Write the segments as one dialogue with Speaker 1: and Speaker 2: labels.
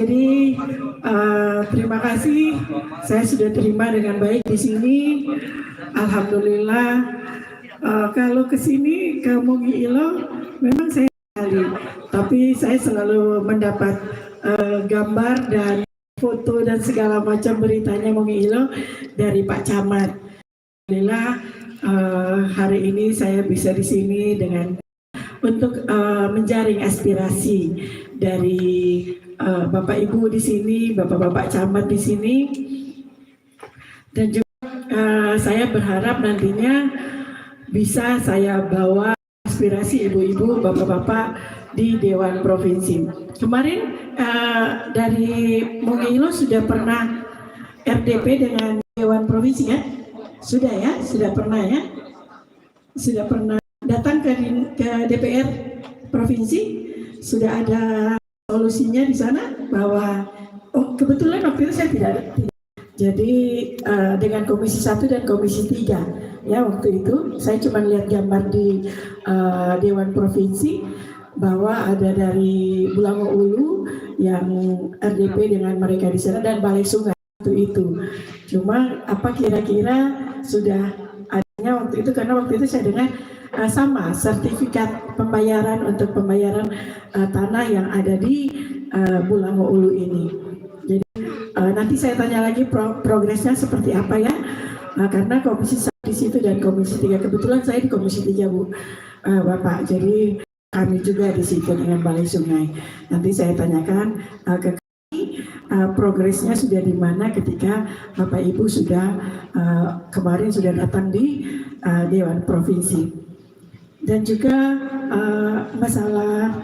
Speaker 1: Jadi terima kasih, saya sudah terima dengan baik di sini. Alhamdulillah. Kalau ke sini ke Mugi Ilo memang saya sekali, tapi saya selalu mendapat gambar dan foto dan segala macam beritanya Mugi Ilo dari Pak Camat. Alhamdulillah hari ini saya bisa di sini dengan untuk menjaring aspirasi dari Bapak Ibu di sini, Bapak-bapak camat di sini, dan juga saya berharap nantinya bisa saya bawa aspirasi ibu-ibu, bapak-bapak di Dewan Provinsi. Kemarin dari Mugi Ilo sudah pernah RDP dengan Dewan Provinsi ya? Sudah ya? Sudah pernah ya? Sudah pernah datang ke DPR Provinsi? Sudah ada solusinya di sana bahwa kebetulan waktu itu saya tidak jadi dengan Komisi 1 dan Komisi 3 ya waktu itu saya cuma lihat gambar di Dewan Provinsi bahwa ada dari Bulango Ulu yang RDP dengan mereka di sana dan Balai Sungai itu cuma apa kira-kira sudah adanya waktu itu karena waktu itu saya dengar sama sertifikat pembayaran untuk pembayaran tanah yang ada di Bulango Ulu ini. Jadi nanti saya tanya lagi progresnya seperti apa ya, karena Komisi 1 di situ dan Komisi 3 kebetulan saya di Komisi 3 Bu Bapak. Jadi kami juga di situ dengan Balai Sungai. Nanti saya tanyakan ke kami progresnya sudah di mana ketika Bapak Ibu sudah kemarin sudah datang di Dewan Provinsi. Dan juga masalah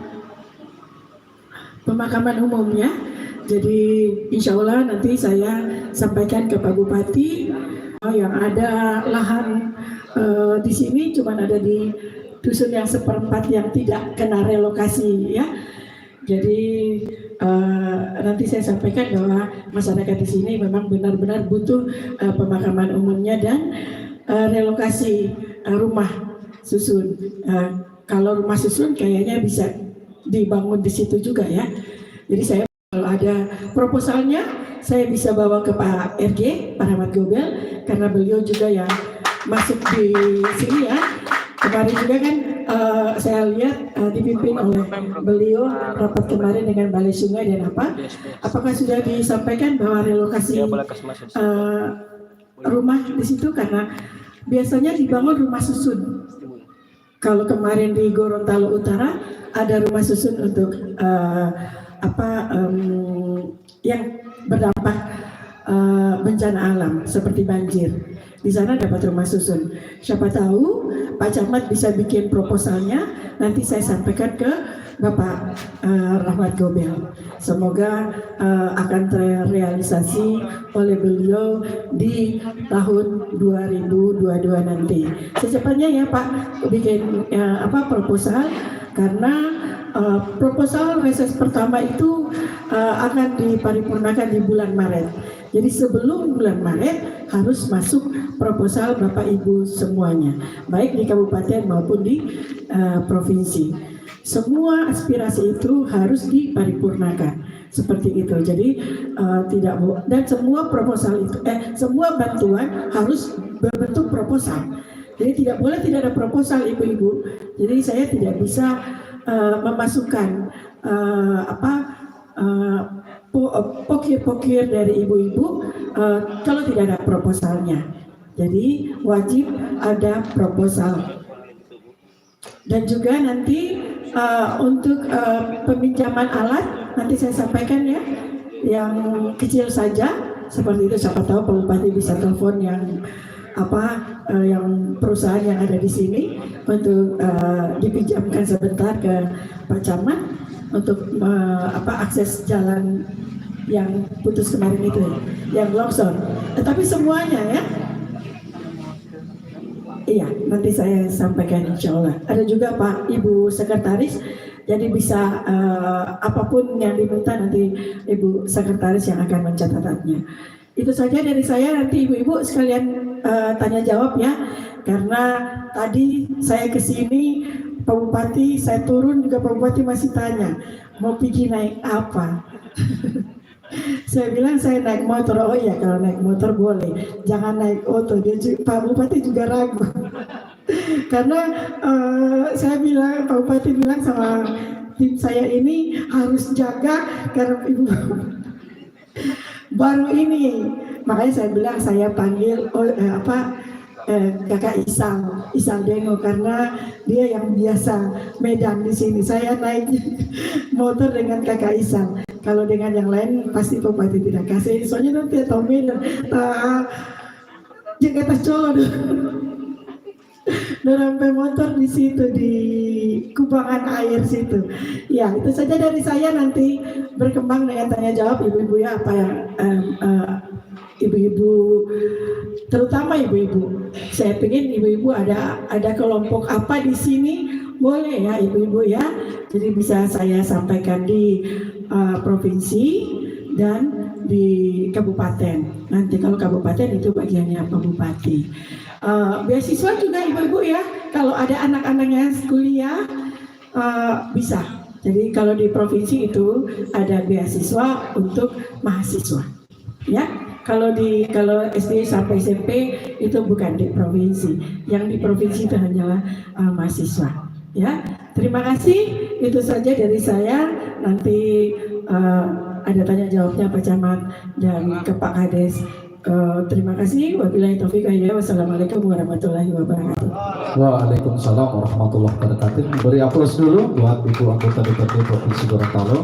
Speaker 1: pemakaman umumnya. Jadi insya Allah nanti saya sampaikan ke Pak Bupati yang ada lahan di sini cuma ada di dusun yang seperempat yang tidak kena relokasi ya. Jadi nanti saya sampaikan bahwa masyarakat di sini memang benar-benar butuh pemakaman umumnya dan relokasi rumah susun. Kalau rumah susun kayaknya bisa dibangun di situ juga ya. Jadi saya kalau ada proposalnya saya bisa bawa ke Pak RG, Pak Rahmat Gobel, karena beliau juga yang masuk di sini ya. Kemarin juga kan saya lihat dipimpin oleh beliau rapat kemarin dengan Balai Sungai dan apakah sudah disampaikan bahwa relokasi rumah di situ karena biasanya dibangun rumah susun. Kalau kemarin di Gorontalo Utara ada rumah susun untuk yang berdampak bencana alam seperti banjir. Di sana dapat rumah susun. Siapa tahu Pak Camat bisa bikin proposalnya. Nanti saya sampaikan ke Bapak Rahmat Gobel. Semoga akan terrealisasi oleh beliau di tahun 2022 nanti. Secepatnya ya Pak bikin proposal karena proposal reses pertama itu akan diparipurnakan di bulan Maret. Jadi sebelum bulan Maret harus masuk proposal Bapak Ibu semuanya, baik di kabupaten maupun di provinsi. Semua aspirasi itu harus diparipurnakan seperti itu. Jadi tidak dan semua proposal itu semua bantuan harus berbentuk proposal. Jadi tidak boleh tidak ada proposal ibu-ibu. Jadi saya tidak bisa memasukkan pokir-pokir dari ibu-ibu kalau tidak ada proposalnya. Jadi wajib ada proposal. Dan juga nanti untuk peminjaman alat nanti saya sampaikan ya, yang kecil saja seperti itu. Siapa tahu Pak Bupati bisa telepon yang yang perusahaan yang ada di sini untuk dipinjamkan sebentar ke Pak Camat untuk akses jalan yang putus kemarin itu, yang longsor. Tetapi semuanya ya, iya nanti saya sampaikan insya Allah. Ada juga Pak Ibu Sekretaris, jadi bisa apapun yang diminta nanti Ibu Sekretaris yang akan mencatatnya. Itu saja dari saya, nanti ibu-ibu sekalian tanya jawab ya, karena tadi saya ke sini Pak Bupati, saya turun juga Pak Bupati masih tanya mau pergi naik apa. Saya bilang saya naik motor. Oh iya, kalau naik motor boleh, jangan naik oto. Pak Bupati juga ragu. Karena saya bilang, Pak Bupati bilang sama tim saya ini harus jaga karena ibu baru ini. Makanya saya bilang saya panggil Kakak Isal Dengo, karena dia yang biasa Medan di sini. Saya naik motor dengan Kakak Isal. Kalau dengan yang lain pasti Bupati tidak kasih. Soalnya nanti atau Medan Jakarta Colo dan sampai motor di situ di kubangan air situ. Ya, itu saja dari saya. Nanti berkembang dengan tanya jawab ibu-ibu ya, apa yang ibu-ibu, terutama ibu-ibu. Saya pengen ibu-ibu ada kelompok apa di sini, boleh ya ibu-ibu ya. Jadi bisa saya sampaikan di provinsi dan di kabupaten. Nanti kalau kabupaten itu bagiannya Pak Bupati. Beasiswa juga ibu-ibu ya. Kalau ada anak-anaknya kuliah bisa. Jadi kalau di provinsi itu ada beasiswa untuk mahasiswa. Ya. Kalau SD sampai SMP itu bukan di provinsi. Yang di provinsi itu hanyalah mahasiswa. Ya, terima kasih. Itu saja dari saya. Nanti ada tanya jawabnya Pak Camat dan ke Pak Kades. Terima kasih. Wabillahi taufiq wal hidayah. Wassalamualaikum warahmatullahi wabarakatuh.
Speaker 2: Waalaikumsalam warahmatullahi wabarakatuh. Beri aplaus dulu buat Ibu anggota DPRD Provinsi Gorontalo.